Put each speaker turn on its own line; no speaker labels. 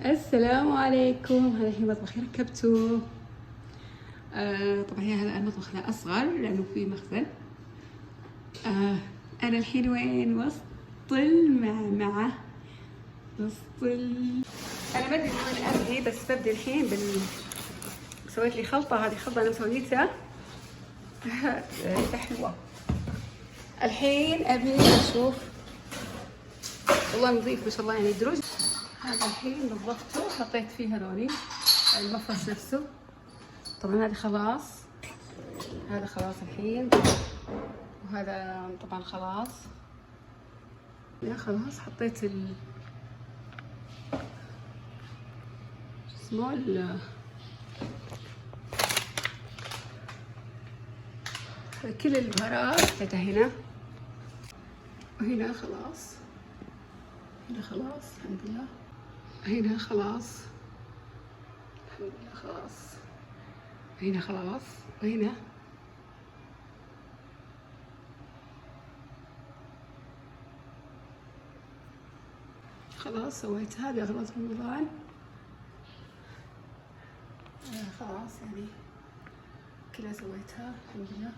السلام عليكم. هذا الحين مطبخي ركبته. طبعا هي هذا المطبخ لا أصغر لأنه في مخزن. أنا الحين وين؟ وسط المعمعة، أنا ما أدري وين أبدي، بس ببدي الحين سويت لي خلطة. هذه خلطة أنا مسويتها حلوة. الحين أبي أشوف، والله نظيف ما شاء الله، يعني دروج. هذا الحين نظفته، حطيت فيه هذولي المفرش نفسه. طبعا هذا خلاص الحين، وهذا طبعا خلاص. خلاص حطيت شو اسمه كل البهارات حطيتها هنا وهنا. خلاص هنا خلاص الحمد لله. هنا خلاص الحمد لله. خلاص هنا خلاص، وهنا خلاص سويت هذه أغراض رمضان. خلاص يعني كلها سويتها الحمد لله.